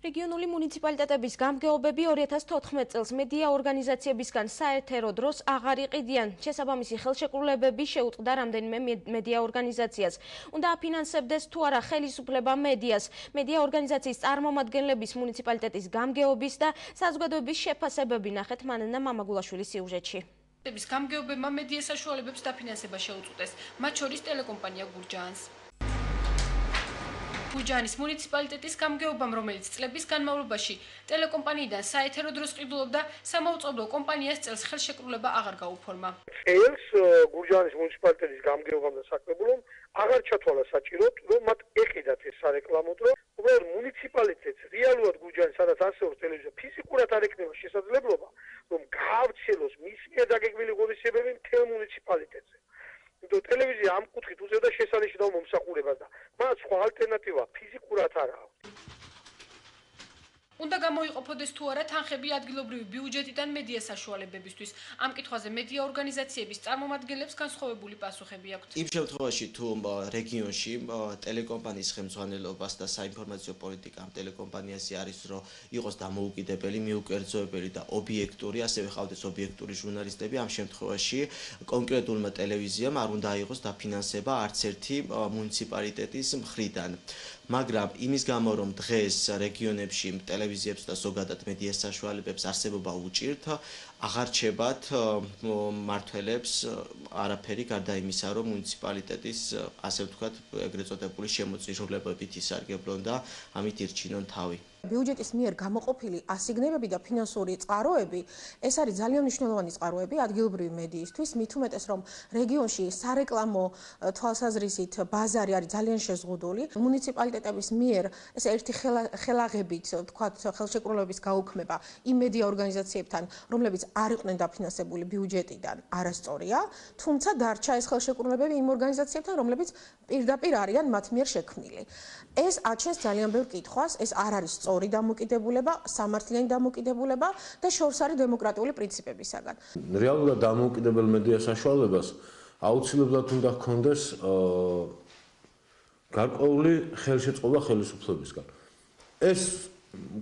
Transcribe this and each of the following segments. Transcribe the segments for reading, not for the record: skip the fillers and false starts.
რეგიონული მუნიციპალიტეტების გამგეობები 2014 წელს მედია ორგანიზაციებისგან საერთერო დროს აღარ იყიდიან. შესაბამისი ხელშეკრულებები შეუწყდა რამდენიმე მედია ორგანიზაციას. უნდა აფინანსებდეს თუ არა ხელისუფლება მედიას. მედია ორგანიზაციის წარმომადგენლების მუნიციპალიტეტის გამგეობის და საზოგადოების შეფასებები ნახეთ მანანა მამაგულაშვილის სიუჟეტში. გამგეობებმა მედია საშუალებებს დაფინანსება შეუწყვეტეს, მათ შორის ტელეკომპანია გურჯაანს. გურჯაანის მუნიციპალიტეტის გამგეობამ, რომელიც წლების განმავლობაში ტელეკომპანიიდან საერთო დროს ყიდულობდა, სამაუწყებლო კომპანიას წელს ხელშეკრულება აღარ გაუფორმა. წელს გურჯაანის მუნიციპალიტეტის გამგეობამ და საკრებულომ აღარ ჩათვალა საჭიროდ, რომ მათ ეყიდათ ეს სარეკლამო დრო. უბრალოდ მუნიციპალიტეტს რეალურად გურჯაანის, სადაც არსებობს ტელევიზია, ფიზიკურად არ ექნება შესაძლებლობა, რომ გაავრცელოს მის მიერ დაგეგმილი ღონისძიებები მთელ მუნიციპალიტეტზე. ტელევიზია ამ კუთხით უწევდა შესანიშნავ მომსახურებას და მათ სხვა ალტერნატივა ფიზიკურად არ აქვს. უნდა გამოიყოფოდეს თუ არა თანხები ადგილობრივი ბიუჯეტიდან მედია საშუალებებისთვის. ამ კითხვაზე მედია ორგანიზაციების წარმომადგენლებს განსხვავებული პასუხები აქვთ. იმ შემთხვევაში თუ რეგიონში ტელეკომპანიის ხელმძღვანელობას და საინფორმაციო პოლიტიკა ამ ტელეკომპანიაზე არის, რომ იყოს დამოუკიდებელი, მიუკერძოებელი და ობიექტური, ასევე ყავდეს ობიექტური ჟურნალისტები, ამ შემთხვევაში კონკრეტულმა ტელევიზიამ არ უნდა აიღოს დაფინანსება არც ერთი მუნიციპალიტეტის მხრიდან. მაგრამ იმის გამო, რომ დღეს რეგიონებში ტელევიზიებს და ზოგადად მედია საშუალებებს არსებობა უჭირთ, აღარ რჩებათ მმართველებს არაფერი გარდა იმისა, რომ მუნიციპალიტეტის ასე ვთქვათ, ეგრეთ წოდებული შემოწირულებებით ისარგებლონ და ამით ირჩინონ თავი. ბიუჯეტის მიერ გამოყოფილი ასიგნებები და ფინანსური წყაროები, ეს არის ძალიან მნიშვნელოვანი წყაროები ადგილობრივი მედიისთვის, მით უმეტეს რომ რეგიონში სარეკლამო თვალსაზრისით ბაზარი არის ძალიან შეზღუდული. მუნიციპალიტეტების მიერ ეს ერთი ხელაღებით, ვთქვათ, ხელშეკრულების გაუქმება იმ მედია ორგანიზაციებთან, რომლებიც არ იყვნენ დაფინანსებული ბიუჯეტიდან, არასწორია, თუმცა დარჩა ეს ხელშეკრულებები იმ ორგანიზაციებთან, რომლებიც პირდაპირ არიან მათ მიერ შექმნილი. ეს აჩენს ძალიან ბევრ კითხვას, ეს არ არის სწორი დამოკიდებულება, სამართლიანი დამოკიდებულება და შორს არის დემოკრატიული პრინციპებისაგან. რეალურად დამოუკიდებელ მედია საშუალებას აუცილებლად უნდა ჰქონდეს გარკვეული ხელშეწყობა ხელისუფლებისგან. ეს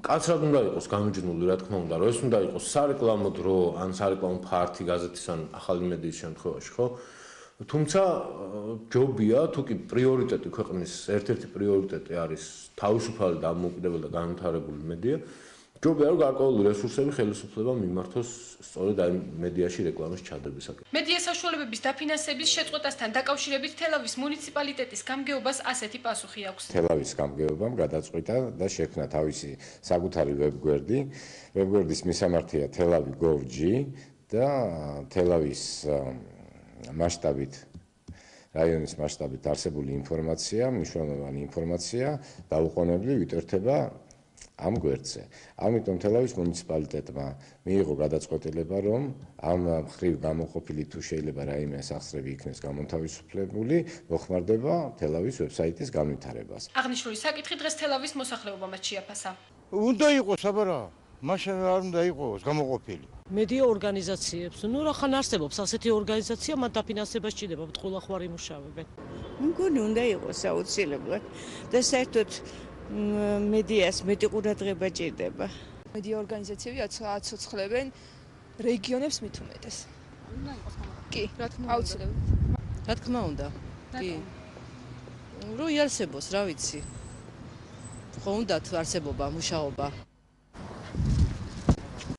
კაცრად უნდა იყოს გამიჯნული, რა თქმა უნდა, რომ ეს უნდა იყოს სარეკლამო დრო, ან სარეკლამო ფართი გაზეთის ან ახალი მედიის შემთხვევაში, ხო? თუმცა ჯობია, თუ კი პრიორიტეტი ქვეყნის ერთ-ერთი პრიორიტეტი არის თავისუფალი, დამოუკიდებელი და განვითარებული მედია, ჯობია, რომ გარკვეული რესურსები ხელისუფლებამ მიმართოს სწორედ აი მედიაში რეკლამის ჩადებისაკენ. მედია საშუალებების დაფინანსების შეწყვეტასთან დაკავშირებით თელავის მუნიციპალიტეტის გამგეობას ასეთი პასუხი აქვს. თელავის გამგეობამ გადაწყვიტა და შექმნა თავისი საკუთარი ვებგვერდი. ვებგვერდის მისამართია telavi.gov.g და თელავის მასშტაბით რაიონის მასშტაბით არსებული ინფორმაცია, მნიშვნელოვანი ინფორმაცია დაუყოვნებლივ ვითარდება ამ გვერდზე. ამიტომ თელავის მუნიციპალიტეტმა მიიღო გადაწყვეტილება, რომ ამ მხრივ გამოყოფილი თუ შეიძლება რაიმე სახსრები იქნეს გამონთავისუფლებული, მოხმარდება თელავის ვებსაიტის განვითარებას. აღნიშნული საკითხი დღეს თელავის მოსახლეობამ შეაფასა. უნდა იყოს, აბარა, მაშინ არ უნდა იყოს გამოყოფილი. მედია ორგანიზაციებს, ნუ რახან არსებობს ასეთი ორგანიზაცია, მათ დაფინანსება სჭირდება, ყველა ხوار იმუშავებენ. მგონი უნდა იყოს აუცილებლად და საერთოდ მედიას მეტი ყურადღება ჭირდება. მედია ორგანიზაციები აცოცხლებენ რეგიონებს მით უმეტეს. კი, რა თქმა უნდა. აუცილებლად. რა თქმა უნდა. კი. რო იარსებოს, რა ვიცი. ხო უნდათ არსებობა, მუშაობა.